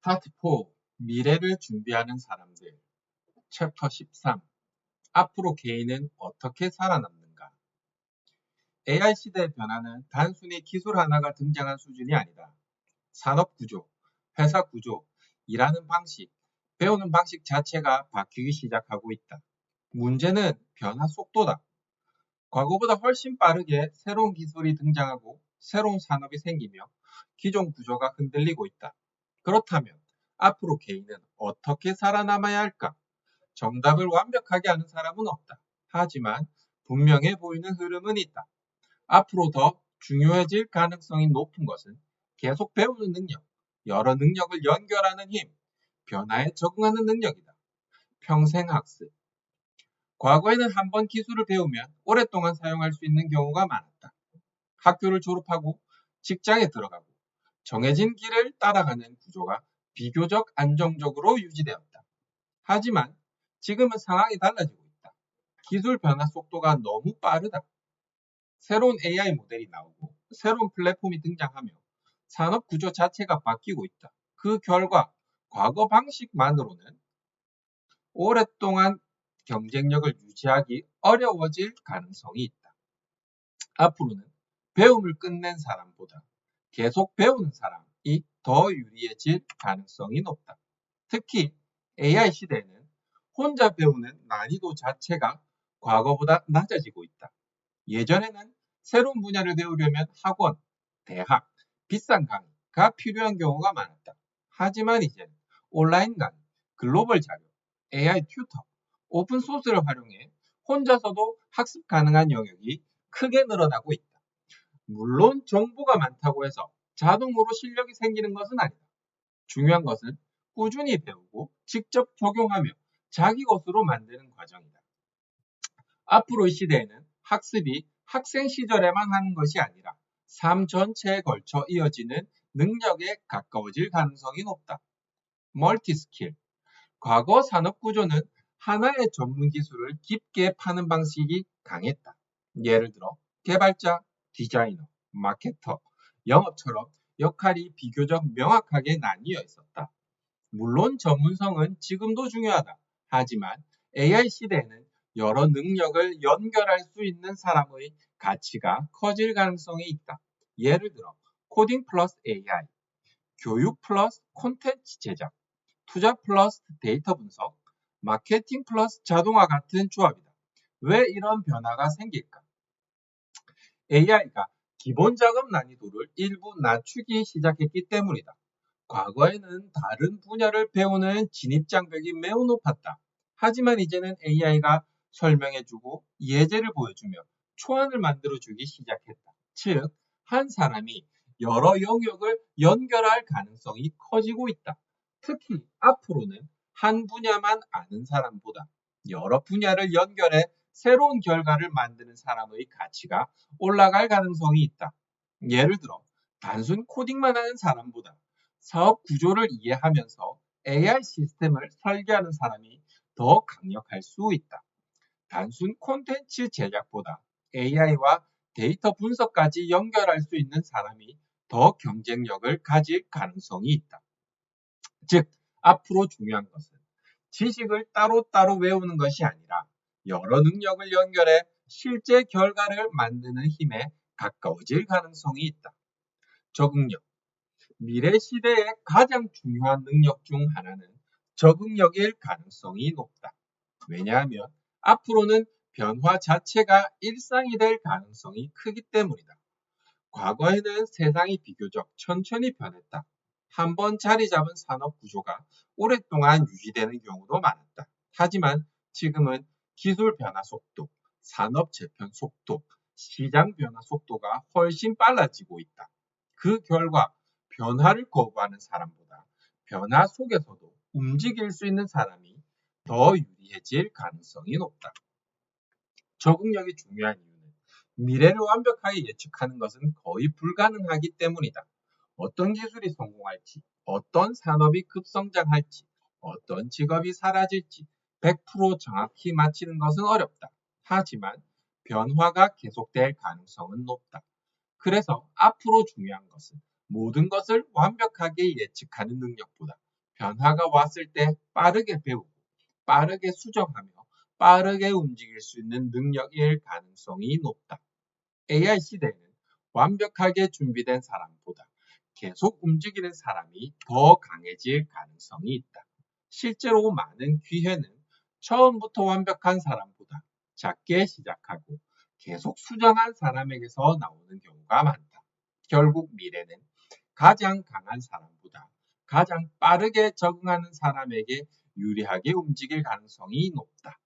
파트 4 미래를 준비하는 사람들 챕터 13 앞으로 개인은 어떻게 살아남는가. AI 시대의 변화는 단순히 기술 하나가 등장한 수준이 아니다. 산업 구조, 회사 구조, 일하는 방식, 배우는 방식 자체가 바뀌기 시작하고 있다. 문제는 변화 속도다. 과거보다 훨씬 빠르게 새로운 기술이 등장하고 새로운 산업이 생기며 기존 구조가 흔들리고 있다. 그렇다면 앞으로 개인은 어떻게 살아남아야 할까? 정답을 완벽하게 아는 사람은 없다. 하지만 분명해 보이는 흐름은 있다. 앞으로 더 중요해질 가능성이 높은 것은 계속 배우는 능력, 여러 능력을 연결하는 힘, 변화에 적응하는 능력이다. 평생 학습. 과거에는 한 번 기술을 배우면 오랫동안 사용할 수 있는 경우가 많았다. 학교를 졸업하고 직장에 들어가고 정해진 길을 따라가는 구조가 비교적 안정적으로 유지되었다. 하지만 지금은 상황이 달라지고 있다. 기술 변화 속도가 너무 빠르다. 새로운 AI 모델이 나오고 새로운 플랫폼이 등장하며 산업 구조 자체가 바뀌고 있다. 그 결과 과거 방식만으로는 오랫동안 경쟁력을 유지하기 어려워질 가능성이 있다. 앞으로는 배움을 끝낸 사람보다 계속 배우는 사람이 더 유리해질 가능성이 높다. 특히 AI 시대에는 혼자 배우는 난이도 자체가 과거보다 낮아지고 있다. 예전에는 새로운 분야를 배우려면 학원, 대학, 비싼 강의가 필요한 경우가 많았다. 하지만 이제는 온라인 강의, 글로벌 자료, AI 튜터, 오픈소스를 활용해 혼자서도 학습 가능한 영역이 크게 늘어나고 있다. 물론 정보가 많다고 해서 자동으로 실력이 생기는 것은 아니다. 중요한 것은 꾸준히 배우고 직접 적용하며 자기 것으로 만드는 과정이다. 앞으로의 시대에는 학습이 학생 시절에만 하는 것이 아니라 삶 전체에 걸쳐 이어지는 능력에 가까워질 가능성이 높다. 멀티스킬. 과거 산업 구조는 하나의 전문 기술을 깊게 파는 방식이 강했다. 예를 들어 개발자, 디자이너, 마케터, 영업처럼 역할이 비교적 명확하게 나뉘어 있었다. 물론 전문성은 지금도 중요하다. 하지만 AI 시대에는 여러 능력을 연결할 수 있는 사람의 가치가 커질 가능성이 있다. 예를 들어 코딩 플러스 AI, 교육 플러스 콘텐츠 제작, 투자 플러스 데이터 분석, 마케팅 플러스 자동화 같은 조합이다. 왜 이런 변화가 생길까? AI가 기본 작업 난이도를 일부 낮추기 시작했기 때문이다. 과거에는 다른 분야를 배우는 진입장벽이 매우 높았다. 하지만 이제는 AI가 설명해주고 예제를 보여주며 초안을 만들어주기 시작했다. 즉, 한 사람이 여러 영역을 연결할 가능성이 커지고 있다. 특히 앞으로는 한 분야만 아는 사람보다 여러 분야를 연결해 새로운 결과를 만드는 사람의 가치가 올라갈 가능성이 있다. 예를 들어 단순 코딩만 하는 사람보다 사업 구조를 이해하면서 AI 시스템을 설계하는 사람이 더 강력할 수 있다. 단순 콘텐츠 제작보다 AI와 데이터 분석까지 연결할 수 있는 사람이 더 경쟁력을 가질 가능성이 있다. 즉, 앞으로 중요한 것은 지식을 따로따로 외우는 것이 아니라 여러 능력을 연결해 실제 결과를 만드는 힘에 가까워질 가능성이 있다. 적응력. 미래 시대의 가장 중요한 능력 중 하나는 적응력일 가능성이 높다. 왜냐하면 앞으로는 변화 자체가 일상이 될 가능성이 크기 때문이다. 과거에는 세상이 비교적 천천히 변했다. 한번 자리 잡은 산업 구조가 오랫동안 유지되는 경우도 많았다. 하지만 지금은 기술 변화 속도, 산업 재편 속도, 시장 변화 속도가 훨씬 빨라지고 있다. 그 결과 변화를 거부하는 사람보다 변화 속에서도 움직일 수 있는 사람이 더 유리해질 가능성이 높다. 적응력이 중요한 이유는 미래를 완벽하게 예측하는 것은 거의 불가능하기 때문이다. 어떤 기술이 성공할지, 어떤 산업이 급성장할지, 어떤 직업이 사라질지 100% 정확히 맞히는 것은 어렵다. 하지만 변화가 계속될 가능성은 높다. 그래서 앞으로 중요한 것은 모든 것을 완벽하게 예측하는 능력보다 변화가 왔을 때 빠르게 배우고 빠르게 수정하며 빠르게 움직일 수 있는 능력일 가능성이 높다. AI 시대에는 완벽하게 준비된 사람보다 계속 움직이는 사람이 더 강해질 가능성이 있다. 실제로 많은 기회는 처음부터 완벽한 사람보다 작게 시작하고 계속 수정한 사람에게서 나오는 경우가 많다. 결국 미래는 가장 강한 사람보다 가장 빠르게 적응하는 사람에게 유리하게 움직일 가능성이 높다.